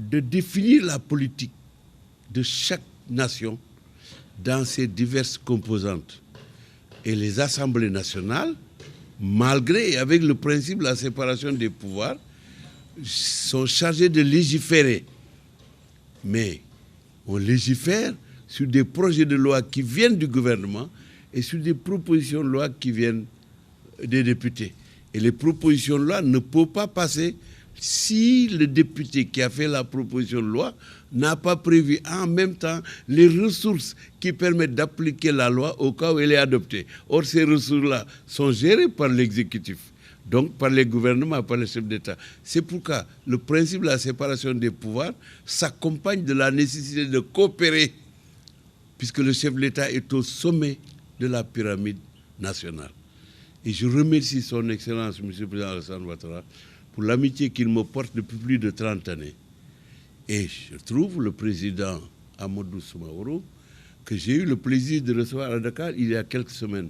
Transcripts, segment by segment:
de définir la politique de chaque nation dans ses diverses composantes. Et les assemblées nationales, malgré et avec le principe de la séparation des pouvoirs, sont chargées de légiférer. Mais on légifère sur des projets de loi qui viennent du gouvernement et sur des propositions de loi qui viennent des députés. Et les propositions de loi ne peuvent pas passer si le député qui a fait la proposition de loi n'a pas prévu en même temps les ressources qui permettent d'appliquer la loi au cas où elle est adoptée. Or, ces ressources-là sont gérées par l'exécutif, donc par les gouvernements, par les chefs d'État. C'est pourquoi le principe de la séparation des pouvoirs s'accompagne de la nécessité de coopérer, puisque le chef de l'État est au sommet de la pyramide nationale. Et je remercie son Excellence, M. le Président Alassane Ouattara, pour l'amitié qu'il me porte depuis plus de 30 années. Et je trouve le président Amadou Soumaoro, que j'ai eu le plaisir de recevoir à Dakar il y a quelques semaines.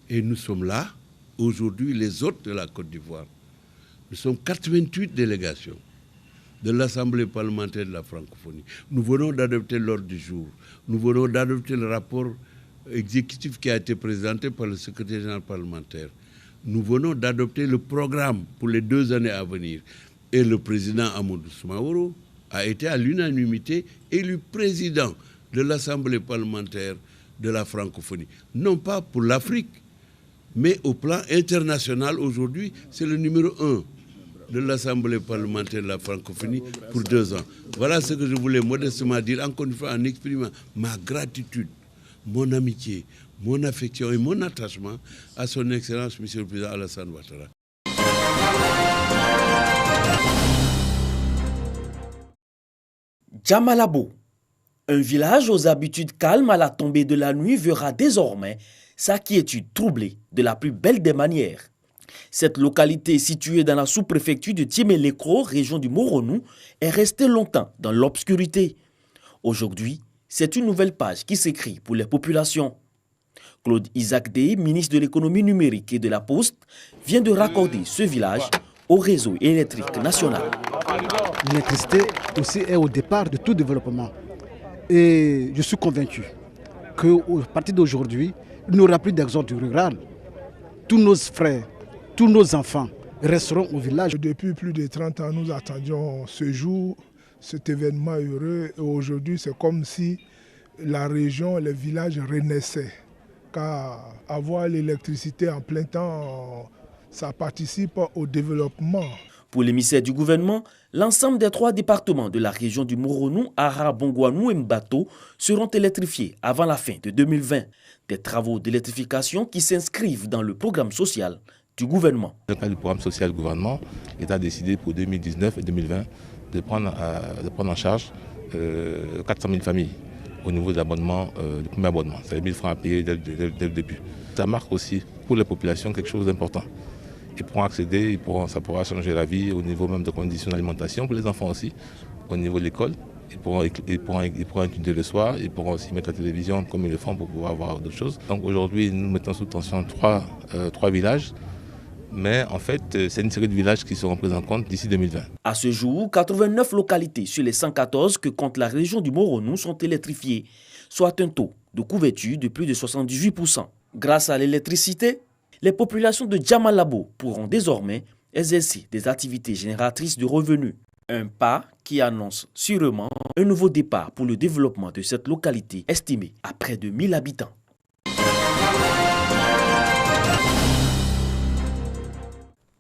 Et nous sommes là, aujourd'hui, les hôtes de la Côte d'Ivoire. Nous sommes 88 délégations de l'Assemblée parlementaire de la francophonie. Nous venons d'adopter l'ordre du jour. Nous venons d'adopter le rapport exécutif qui a été présenté par le secrétaire général parlementaire. Nous venons d'adopter le programme pour les 2 années à venir. Et le président Amadou Soumaoro a été à l'unanimité élu président de l'Assemblée parlementaire de la francophonie. Non pas pour l'Afrique, mais au plan international aujourd'hui, c'est le numéro 1 de l'Assemblée parlementaire de la francophonie pour 2 ans. Voilà ce que je voulais modestement dire, encore une fois en exprimant ma gratitude, mon amitié, mon affection et mon attachement à son Excellence, M. le Président Alassane Ouattara. Djamalabo, un village aux habitudes calmes à la tombée de la nuit, verra désormais sa quiétude troublée de la plus belle des manières. Cette localité située dans la sous-préfecture de Tiémé-Lékro, région du Moronou, est restée longtemps dans l'obscurité. Aujourd'hui, c'est une nouvelle page qui s'écrit pour les populations. Claude Isaac Dey, ministre de l'économie numérique et de la Poste, vient de raccorder ce village au réseau électrique national. L'électricité aussi est au départ de tout développement. Et je suis convaincu qu'à partir d'aujourd'hui, il n'y aura plus d'exode rural. Tous nos frères, tous nos enfants resteront au village. Depuis plus de 30 ans, nous attendions ce jour, cet événement heureux. Et aujourd'hui, c'est comme si la région, les villages renaissaient. Car avoir l'électricité en plein temps, ça participe au développement. Pour l'émissaire du gouvernement, l'ensemble des 3 départements de la région du Moronou, Ara, Bongouanou et Mbato seront électrifiés avant la fin de 2020. Des travaux d'électrification qui s'inscrivent dans le programme social du gouvernement. Dans le cadre du programme social du gouvernement, l'État a décidé pour 2019 et 2020 de prendre en charge 400 000 familles au niveau de l'abonnement, du premier abonnement. C'est 1 000 francs à payer dès le début. Ça marque aussi pour les populations quelque chose d'important. Ils pourront accéder, ça pourra changer la vie au niveau même de conditions d'alimentation pour les enfants aussi, au niveau de l'école. Ils pourront étudier le soir, ils pourront aussi mettre la télévision comme ils le font pour pouvoir voir d'autres choses. Donc aujourd'hui, nous mettons sous tension 3 villages. Mais en fait, c'est une série de villages qui seront pris en compte d'ici 2020. À ce jour, 89 localités sur les 114 que compte la région du Moronou sont électrifiées, soit un taux de couverture de plus de 78%. Grâce à l'électricité, les populations de Djamalabo pourront désormais exercer des activités génératrices de revenus. Un pas qui annonce sûrement un nouveau départ pour le développement de cette localité estimée à près de 1000 habitants.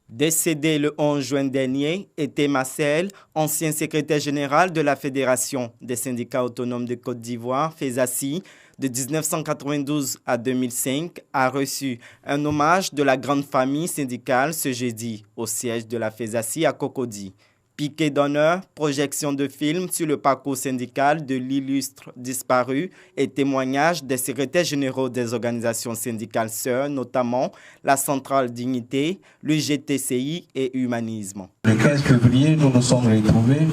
Décédé le 11 juin dernier, était Marcel, ancien secrétaire général de la Fédération des syndicats autonomes de Côte d'Ivoire, FESACI, de 1992 à 2005, a reçu un hommage de la grande famille syndicale ce jeudi au siège de la FESACI à Cocody. Piquet d'honneur, projection de films sur le parcours syndical de l'illustre disparu et témoignages des secrétaires généraux des organisations syndicales sœurs, notamment la Centrale Dignité, l'UGTCI et Humanisme. Le 15 février, nous nous sommes retrouvés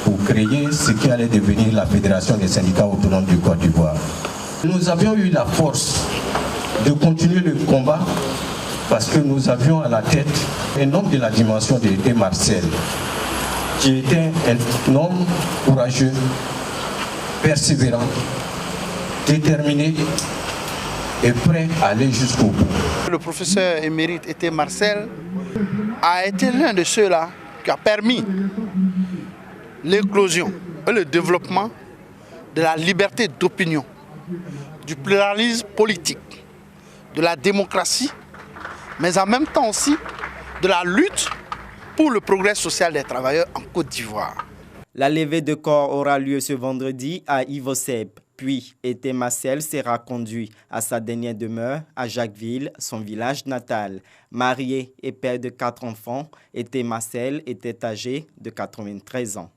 pour créer ce qui allait devenir la Fédération des syndicats autonomes du Côte d'Ivoire. Nous avions eu la force de continuer le combat parce que nous avions à la tête un homme de la dimension de Marcel, qui était un homme courageux, persévérant, déterminé et prêt à aller jusqu'au bout. Le professeur émérite était Marcel a été l'un de ceux-là qui a permis l'éclosion et le développement de la liberté d'opinion, du pluralisme politique, de la démocratie, mais en même temps aussi de la lutte pour le progrès social des travailleurs en Côte d'Ivoire. La levée de corps aura lieu ce vendredi à Ivosep. Puis, Été Marcel sera conduit à sa dernière demeure à Jacquesville, son village natal. Marié et père de 4 enfants, Été Marcel était âgé de 93 ans.